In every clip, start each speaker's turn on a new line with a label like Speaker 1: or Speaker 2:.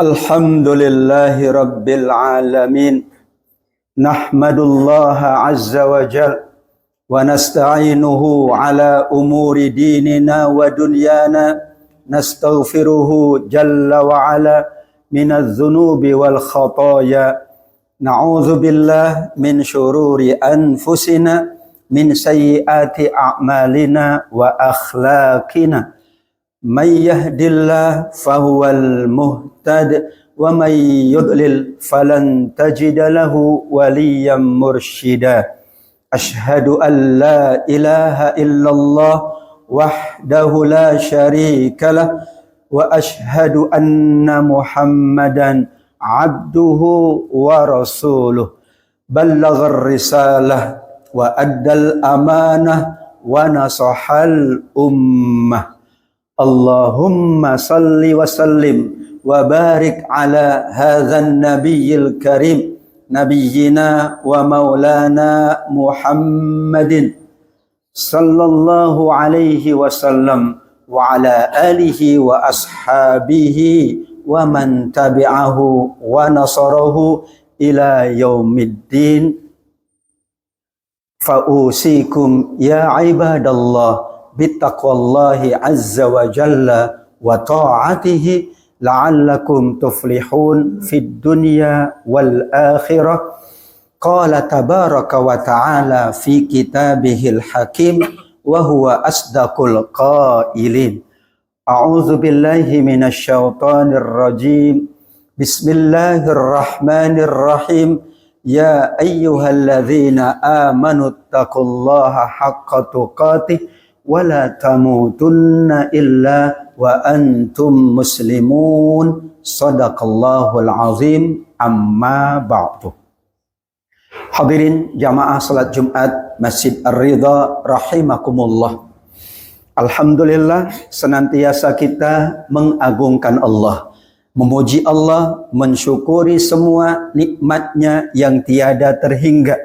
Speaker 1: Alhamdulillahi Rabbil Alamin. Nahmadullaha azza wa jal wa nasta'inuhu ala umuri dinina wa dunyana. Nastaghfiruhu jalla wa ala minadh dhunubi wal khataya. Na'udzu billah min syururi anfusina min sayyiati a'malina wa akhlaqina. Man yahdillah fahuwal muhtad wa man yudlil falan tajida lahu waliyan mursyida. Ashhadu an la ilaha illallah wahdahu la syarika lah wa ashhadu anna Muhammadan abduhu wa rasuluh. Ballaghar risalah wa addal amanah wa nasahal ummah. Allahumma salli wa sallim wa barik ala hadzal nabiyil karim nabiyyina wa maulana Muhammadin sallallahu alaihi wasallam wa ala alihi wa ashabihi wa man tabi'ahu wa nasarahu ila yaumiddin. Fa'usikum ya ibadallah bittaqwallahi azza wa jalla wa ta'atihi la'allakum tuflihun fid dunya wal akhirah. Qala tabaraka wa ta'ala fi kitabihil hakim wa huwa asdaqul qailin. A'udzu billahi minasy syaithanir rajim. Bismillahirrahmanirrahim. Ya ayyuhalladzina amanu taqullaha haqqa tuqatih wa la tamutunna illa wa antum muslimun. Shadaqallahul azim. Amma ba'du. Hadirin jamaah salat Jumat Masjid Ar-Ridha rahimakumullah. Alhamdulillah, senantiasa kita mengagungkan Allah, memuji Allah, mensyukuri semua nikmatnya yang tiada terhingga.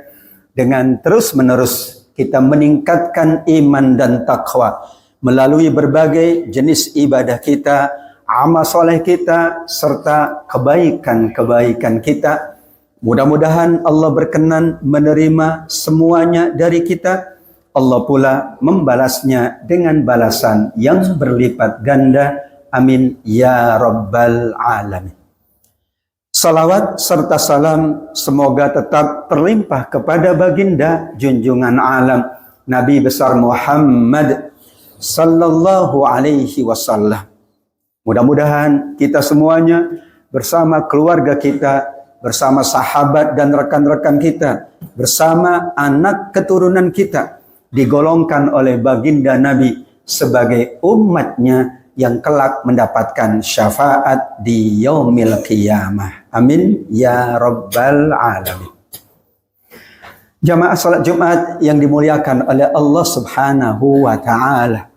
Speaker 1: Dengan terus-menerus kita meningkatkan iman dan takwa melalui berbagai jenis ibadah kita, amal soleh kita, serta kebaikan-kebaikan kita. Mudah-mudahan Allah berkenan menerima semuanya dari kita. Allah pula membalasnya dengan balasan yang berlipat ganda. Amin ya rabbal alamin. Salawat serta salam semoga tetap terlimpah kepada baginda junjungan alam Nabi besar Muhammad sallallahu alaihi wasallam. Mudah-mudahan kita semuanya bersama keluarga kita, bersama sahabat dan rekan-rekan kita, bersama anak keturunan kita digolongkan oleh baginda Nabi sebagai umatnya yang kelak mendapatkan syafaat di yaumil qiyamah. Amin ya rabbal alamin. Jamaah salat Jumat yang dimuliakan oleh Allah Subhanahu wa taala.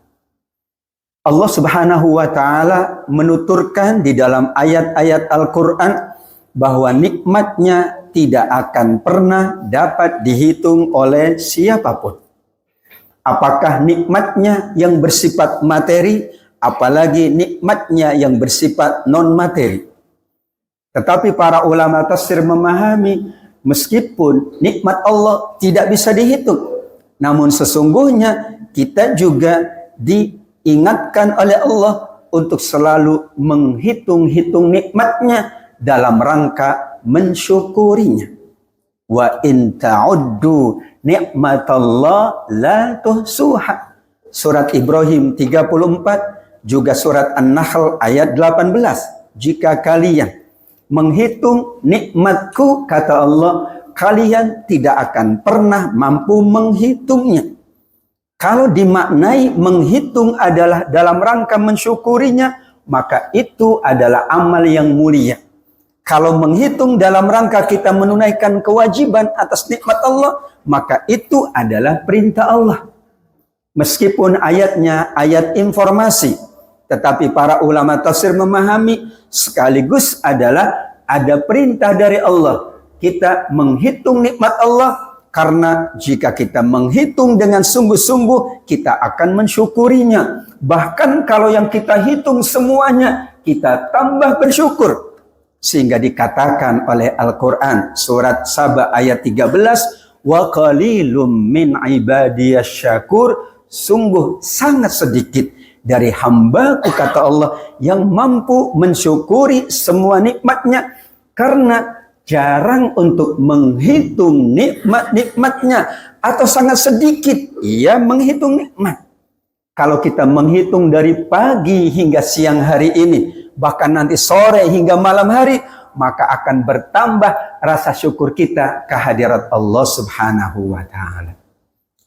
Speaker 1: Allah Subhanahu wa taala menuturkan di dalam ayat-ayat Al-Qur'an bahwa nikmatnya tidak akan pernah dapat dihitung oleh siapapun. Apakah nikmatnya yang bersifat materi, apalagi nikmatnya yang bersifat non-materi. Tetapi para ulama tafsir memahami, meskipun nikmat Allah tidak bisa dihitung, namun sesungguhnya kita juga diingatkan oleh Allah untuk selalu menghitung-hitung nikmatnya dalam rangka mensyukurinya. Wa in ta'uddu ni'matallah la tuhsuha. Surat Ibrahim 34, juga surat An-Nahl ayat 18. Jika kalian menghitung nikmatku, kata Allah, kalian tidak akan pernah mampu menghitungnya. Kalau dimaknai menghitung adalah dalam rangka mensyukurinya, maka itu adalah amal yang mulia. Kalau menghitung dalam rangka kita menunaikan kewajiban atas nikmat Allah, maka itu adalah perintah Allah. Meskipun ayatnya ayat informasi, tetapi para ulama tafsir memahami sekaligus adalah ada perintah dari Allah. Kita menghitung nikmat Allah, karena jika kita menghitung dengan sungguh-sungguh, kita akan mensyukurinya. Bahkan kalau yang kita hitung semuanya, kita tambah bersyukur. Sehingga dikatakan oleh Al-Quran surat Saba ayat 13, wa qalilum min ibadiyasy syakur, sungguh sangat sedikit dari hambaku, kata Allah, yang mampu mensyukuri semua nikmatnya, karena jarang untuk menghitung nikmat-nikmatnya, atau sangat sedikit ia menghitung nikmat. Kalau kita menghitung dari pagi hingga siang hari ini, bahkan nanti sore hingga malam hari, maka akan bertambah rasa syukur kita kehadirat Allah Subhanahu wa Ta'ala.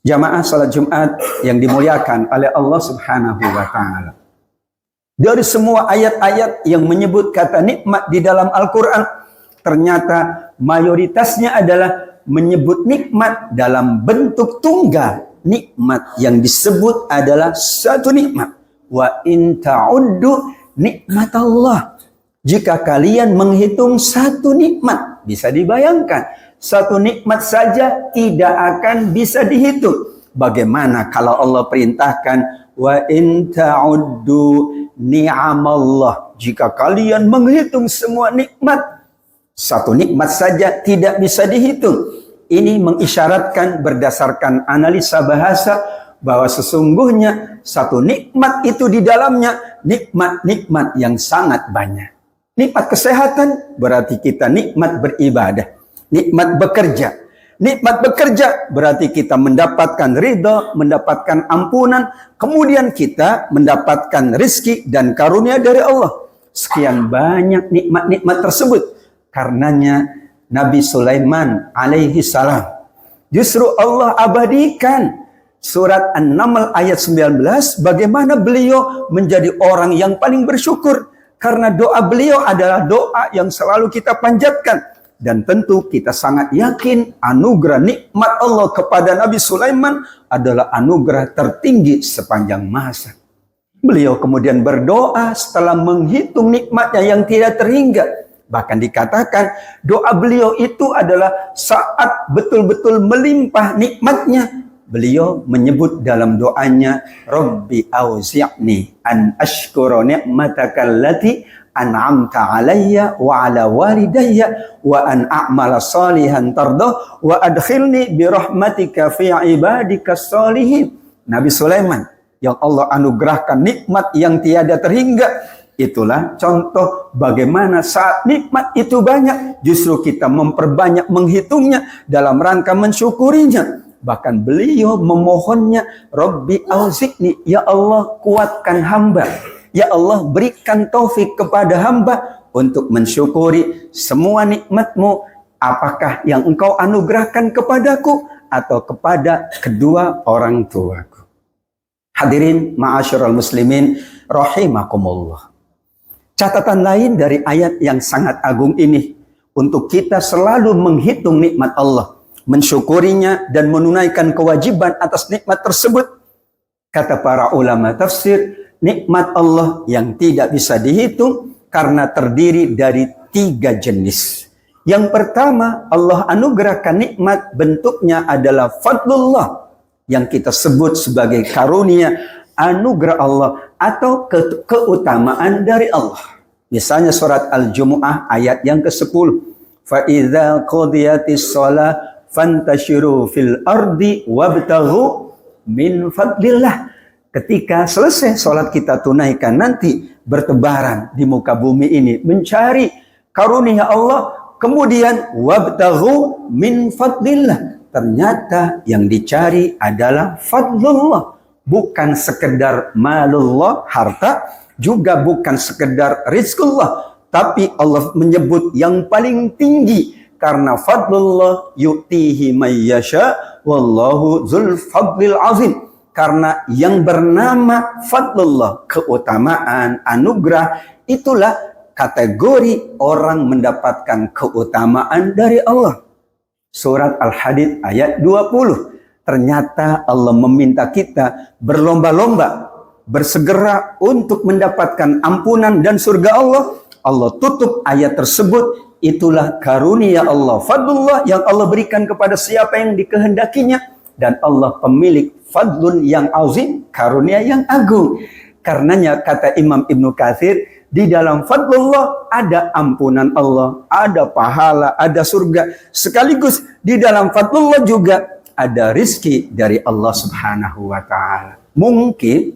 Speaker 1: Jamaah salat Jumat yang dimuliakan oleh Allah Subhanahu wa Ta'ala, dari semua ayat-ayat yang menyebut kata nikmat di dalam Al-Quran, ternyata mayoritasnya adalah menyebut nikmat dalam bentuk tunggal. Nikmat yang disebut adalah satu nikmat. Wa in ta'uddu nikmat Allah. Jika kalian menghitung satu nikmat, bisa dibayangkan, satu nikmat saja tidak akan bisa dihitung. Bagaimana kalau Allah perintahkan, wa in ta'uddu ni'amallah. Jika kalian menghitung semua nikmat, satu nikmat saja tidak bisa dihitung. Ini mengisyaratkan berdasarkan analisa bahasa bahwa sesungguhnya satu nikmat itu di dalamnya nikmat-nikmat yang sangat banyak. Nikmat kesehatan berarti kita nikmat beribadah. Nikmat bekerja. Nikmat bekerja berarti kita mendapatkan ridha, mendapatkan ampunan, kemudian kita mendapatkan rizki dan karunia dari Allah. Sekian banyak nikmat-nikmat tersebut. Karenanya Nabi Sulaiman alaihi salam justru Allah abadikan surat An-Naml ayat 19, bagaimana beliau menjadi orang yang paling bersyukur, karena doa beliau adalah doa yang selalu kita panjatkan. Dan tentu kita sangat yakin anugerah nikmat Allah kepada Nabi Sulaiman adalah anugerah tertinggi sepanjang masa. Beliau kemudian berdoa setelah menghitung nikmatnya yang tidak terhingga. Bahkan dikatakan doa beliau itu adalah saat betul-betul melimpah nikmatnya. Beliau menyebut dalam doanya, Rabbi auzi'ni an ashkura ni'mataka allati an'amta alayya wa ala walidayya wa an a'mala salihan tardah wa adkhilni birahmatika fi ibadika salihin. Nabi Sulaiman yang Allah anugerahkan nikmat yang tiada terhingga. Itulah contoh bagaimana saat nikmat itu banyak, justru kita memperbanyak menghitungnya dalam rangka mensyukurinya. Bahkan beliau memohonnya, Rabbi auzi'ni, ya Allah kuatkan hamba. Ya Allah berikan taufik kepada hamba untuk mensyukuri semua nikmat-Mu, apakah yang Engkau anugerahkan kepadaku atau kepada kedua orang tuaku. Hadirin ma'asyiral muslimin rahimakumullah. Catatan lain dari ayat yang sangat agung ini, untuk kita selalu menghitung nikmat Allah, mensyukurinya dan menunaikan kewajiban atas nikmat tersebut. Kata para ulama tafsir, nikmat Allah yang tidak bisa dihitung karena terdiri dari 3 jenis. Yang pertama, Allah anugerahkan nikmat, bentuknya adalah fadlullah, yang kita sebut sebagai karunia, anugerah Allah atau keutamaan dari Allah. Misalnya surat Al-Jumu'ah ayat yang ke-10. Fa idza qudiyatis shalah fantashiru fil ardi wabtaghu min fadlillah. Ketika selesai salat kita tunaikan, nanti bertebaran di muka bumi ini mencari karunia Allah, kemudian wabtaghu min fadlillah. Ternyata yang dicari adalah fadlullah. Bukan sekedar malullah, harta, juga bukan sekedar rizqullah, tapi Allah menyebut yang paling tinggi, karena fadlullah yu'tihi may yasha wallahu dzul fadlil azim. Karena yang bernama fadlullah, keutamaan, anugerah, itulah kategori orang mendapatkan keutamaan dari Allah. Surat Al-Hadid ayat 20. Ternyata Allah meminta kita berlomba-lomba, bersegera untuk mendapatkan ampunan dan surga Allah. Allah tutup ayat tersebut, itulah karunia Allah, fadlullah yang Allah berikan kepada siapa yang dikehendakinya. Dan Allah pemilik fadlun yang azim, karunia yang agung. Karenanya kata Imam Ibnu Katsir, Di dalam fadlullah ada ampunan Allah, ada pahala, ada surga. Sekaligus di dalam fadlullah juga ada rizki dari Allah Subhanahu wa ta'ala. Mungkin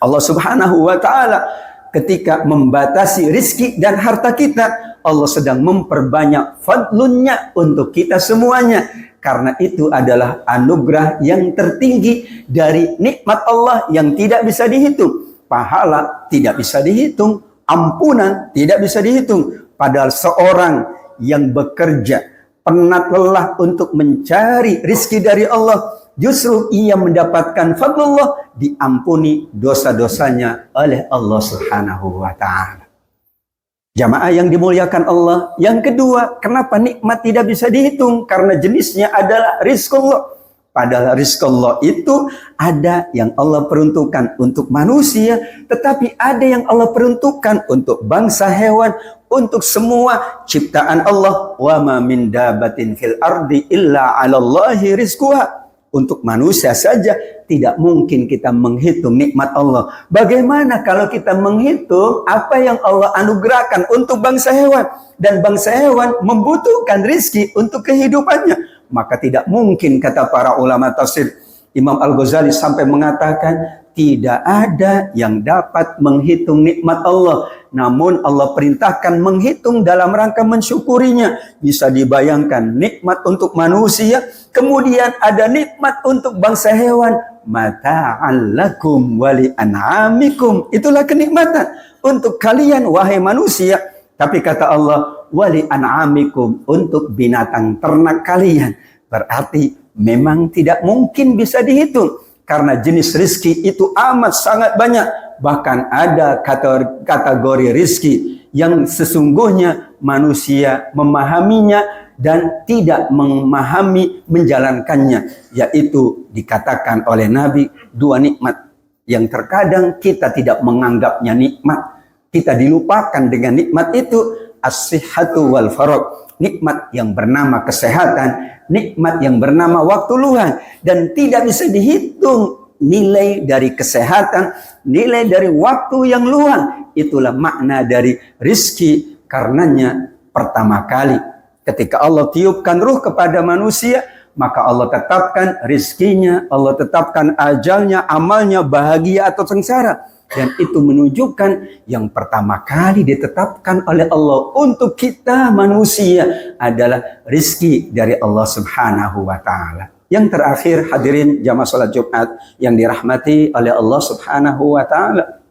Speaker 1: Allah Subhanahu wa ta'ala ketika membatasi rizki dan harta kita, Allah sedang memperbanyak fadlunnya untuk kita semuanya. Karena itu adalah anugerah yang tertinggi dari nikmat Allah yang tidak bisa dihitung. Pahala tidak bisa dihitung, ampunan tidak bisa dihitung. Padahal seorang yang bekerja penat lelah untuk mencari rizki dari Allah, justru ia mendapatkan fadlullah, diampuni dosa-dosanya oleh Allah Subhanahu wa ta'ala. Jamaah yang dimuliakan Allah. Yang kedua, kenapa nikmat tidak bisa dihitung? Karena jenisnya adalah rizqullah. Padahal rizqullah itu ada yang Allah peruntukkan untuk manusia, tetapi ada yang Allah peruntukkan untuk bangsa hewan, untuk semua ciptaan Allah. Wa ma min dabatin fil ardi illa 'alallahi rizquha. Untuk manusia saja tidak mungkin kita menghitung nikmat Allah. Bagaimana kalau kita menghitung apa yang Allah anugerahkan untuk bangsa hewan, dan bangsa hewan membutuhkan rizki untuk kehidupannya? Maka tidak mungkin, kata para ulama tafsir. Imam Al-Ghazali sampai mengatakan tidak ada yang dapat menghitung nikmat Allah. Namun Allah perintahkan menghitung dalam rangka mensyukurinya. Bisa dibayangkan nikmat untuk manusia, kemudian ada nikmat untuk bangsa hewan. Mata'an lakum wali an'amikum. Itulah kenikmatan untuk kalian wahai manusia. Tapi kata Allah, wali an'amikum, untuk binatang ternak kalian. Berarti memang tidak mungkin bisa dihitung. Karena jenis rizki itu amat sangat banyak. Bahkan ada kategori rizki yang sesungguhnya manusia memahaminya dan tidak memahami menjalankannya. Yaitu dikatakan oleh Nabi, dua nikmat yang terkadang kita tidak menganggapnya nikmat. Kita dilupakan dengan nikmat itu, as-sihhatu wal faragh. Nikmat yang bernama kesehatan, nikmat yang bernama waktu luang, dan tidak bisa dihitung nilai dari kesehatan, nilai dari waktu yang luang. Itulah makna dari rizki. Karenanya pertama kali ketika Allah tiupkan ruh kepada manusia, maka Allah tetapkan rizkinya, Allah tetapkan ajalnya, amalnya, bahagia atau sengsara. Dan itu menunjukkan yang pertama kali ditetapkan oleh Allah untuk kita manusia adalah rizki dari Allah Subhanahu wa ta'ala. Yang terakhir, hadirin jamaah salat Jumat yang dirahmati oleh Allah Subhanahu wa ta'ala,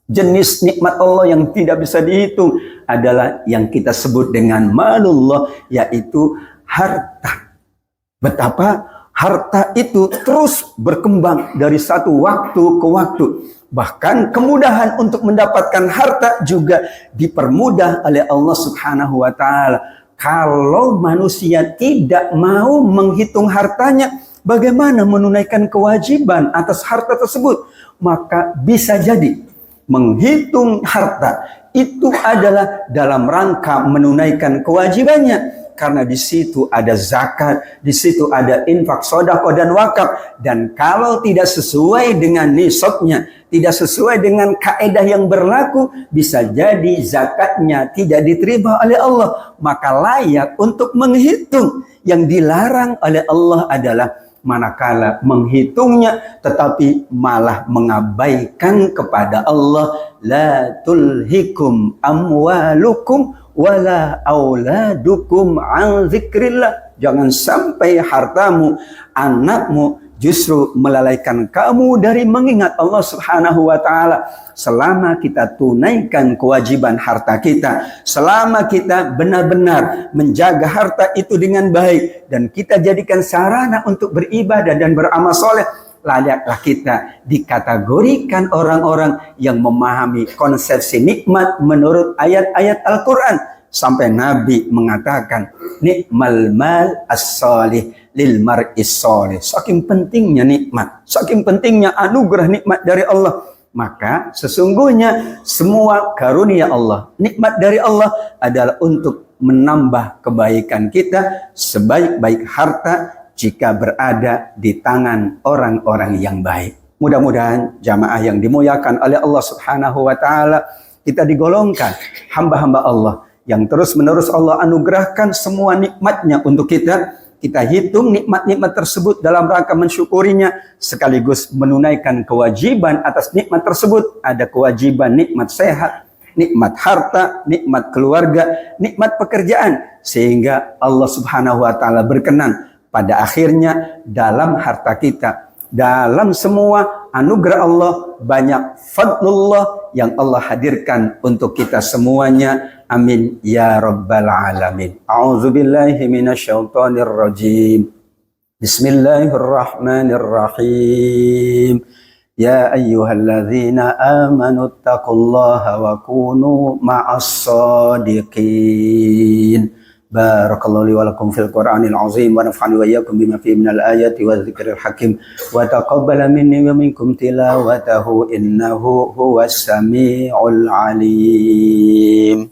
Speaker 1: jenis nikmat Allah yang tidak bisa dihitung adalah yang kita sebut dengan malullah, yaitu harta. Betapa harta itu terus berkembang dari satu waktu ke waktu. Bahkan kemudahan untuk mendapatkan harta juga dipermudah oleh Allah Subhanahu wa ta'ala. Kalau manusia tidak mau menghitung hartanya, bagaimana menunaikan kewajiban atas harta tersebut? Maka bisa jadi menghitung harta itu adalah dalam rangka menunaikan kewajibannya. Karena di situ ada zakat, di situ ada infak, sedekah dan wakaf. Dan kalau tidak sesuai dengan nisabnya, tidak sesuai dengan kaedah yang berlaku, bisa jadi zakatnya tidak diterima oleh Allah. Maka layak untuk menghitung. Yang dilarang oleh Allah adalah manakala menghitungnya tetapi malah mengabaikan kepada Allah. La tulhikum amwalukum wala auladukum an zikrillah. Jangan sampai hartamu, anakmu justru melalaikan kamu dari mengingat Allah Subhanahu wa ta'ala. Selama kita tunaikan kewajiban harta kita, selama kita benar-benar menjaga harta itu dengan baik, dan kita jadikan sarana untuk beribadah dan beramal soleh, layaklah kita dikategorikan orang-orang yang memahami konsepsi nikmat menurut ayat-ayat Al-Quran. Sampai Nabi mengatakan, nikmal mal as-salih lil mar'is salih. Saking pentingnya nikmat, saking pentingnya anugerah nikmat dari Allah. Maka sesungguhnya semua karunia Allah, nikmat dari Allah adalah untuk menambah kebaikan kita sebaik-baik harta jika berada di tangan orang-orang yang baik. Mudah-mudahan jamaah yang dimuliakan oleh Allah Subhanahu wa ta'ala, kita digolongkan hamba-hamba Allah yang terus-menerus Allah anugerahkan semua nikmatnya untuk kita. Kita hitung nikmat-nikmat tersebut dalam rangka mensyukurinya, sekaligus menunaikan kewajiban atas nikmat tersebut. Ada kewajiban nikmat sehat, nikmat harta, nikmat keluarga, nikmat pekerjaan. Sehingga Allah Subhanahu wa Ta'ala berkenan pada akhirnya dalam harta kita, dalam semua anugerah Allah, banyak fadlullah yang Allah hadirkan untuk kita semuanya. Amin ya rabbal alamin. A'udzubillahi minasyaitonir rajim. Bismillahirrahmanirrahim. Ya ayyuhalladzina amanu taqullaha wa kunu ma'as shadiqin. Barakallahu li wa lakum fil Qur'anil azim wa nafa'ani wa iyyakum bima fihi minal ayati wa dzikril hakim wa taqabbala minni wa minkum tilawatahu innahu huwas samiul alim.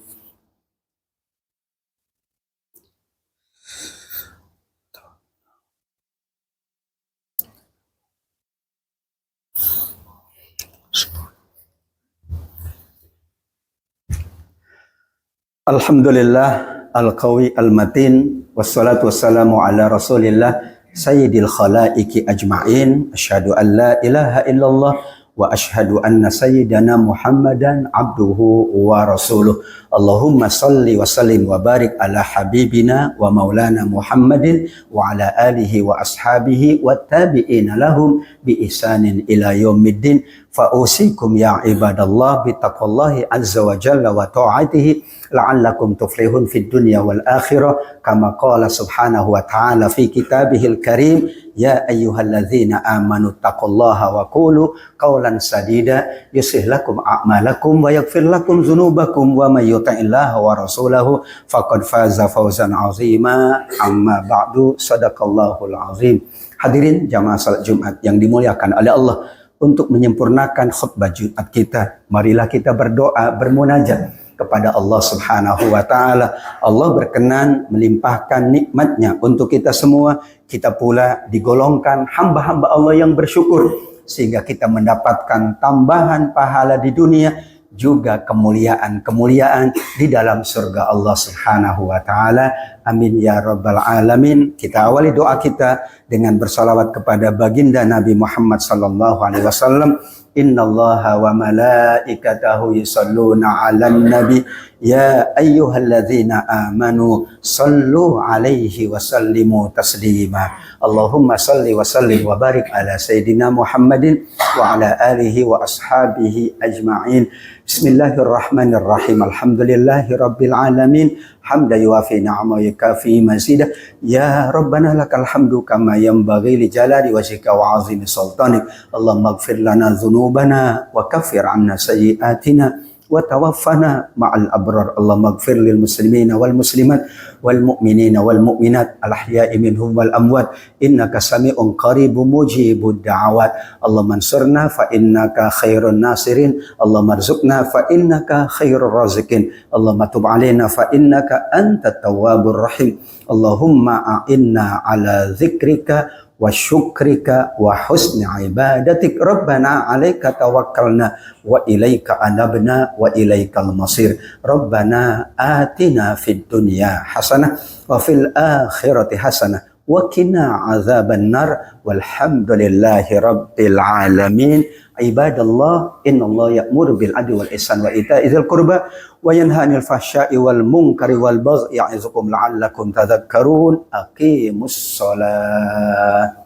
Speaker 1: Alhamdulillah al-qawi al-matin wassalatu wassalamu ala rasulillah sayyidil khalaiki ajma'in. Asyhadu an la ilaha illallah wa asyhadu anna sayyidana Muhammadan abduhu wa rasuluh. Allahumma salli wa sallim wa barik ala habibina wa maulana Muhammadin wa ala alihi wa ashabihi wa tabi'ina lahum bi ihsanin ila yaumiddin. Fa usikum ya ibadallah bi taqwallahi azza wa jalla wa ta'atihi la'allakum tuflihun fid dunya wal akhirah kama qala subhanahu wa ta'ala fi kitabihil karim. Ya ayyuhalladzina amanu taqullaha wa qulu qawlan sadida yuslih lakum a'malakum wa yaghfir lakum dzunubakum wa may yuti'illaha wa rasulahu faqad faza fawzan 'azima. Amma ba'du, sadaqallahul azim. Hadirin jamaah salat Jumat yang dimuliakan oleh Allah, untuk menyempurnakan khutbah Jumat kita, marilah kita berdoa, bermunajat kepada Allah Subhanahu wa Ta'ala. Allah berkenan melimpahkan nikmatnya untuk kita semua. Kita pula digolongkan hamba-hamba Allah yang bersyukur, sehingga kita mendapatkan tambahan pahala di dunia, juga kemuliaan-kemuliaan di dalam surga Allah Subhanahu wa Ta'ala. Amin ya rabbal alamin. Kita awali doa kita dengan bersalawat kepada baginda Nabi Muhammad sallallahu alaihi wasallam. Innallaha wa malaikatahu yusalluna 'alan nabi ya ayyuhalladzina amanu sallu 'alaihi wa sallimu taslima. Allahumma salli wa sallim wa barik ala sayyidina Muhammadin wa ala alihi wa ashabihi ajma'in. Bismillahirrahmanirrahim. Alhamdulillahi rabbil alamin. Hamda yuafi ni'ama yukafi mazida. Ya Rabbana lakal hamdu kama yanbaghi li jalali wajhika wa 'azimi sultanik. Allahumma ighfir lana dhunubana wa kaffir 'anna sayyi'atina wa tawaffana ma'al abrar. Allahumma ighfir lil muslimina wal muslimat wal mu'minina wal mu'minat al ahya'i minhum wal amwat innaka sami'un qaribun mujibud da'awat. Allahumma ansurna fa innaka khairun nasirin. Allahumma arzuqna fa innaka khairur raziqin. Allahumma tub 'alaina fa innaka antat tawwabur rahim. Allahumma a'inna ala dzikrika wa syukrika wa husni ibadatik. Rabbana alaika tawakkalna wa ilaika anabna wa ilaikal masir. Rabbana atina fid dunya hasanah wa fil akhirati hasanah wa qina azaban nar. Walhamdulillahi rabbil alamin. Ibadallah, innallaha ya'muru bil adli wal ihsan wa ita'i dzil qurba wa yanha 'anil fahsya'i wal munkari wal baghi ya'izukum la'allakum tadhakkarun. Aqimus shalah.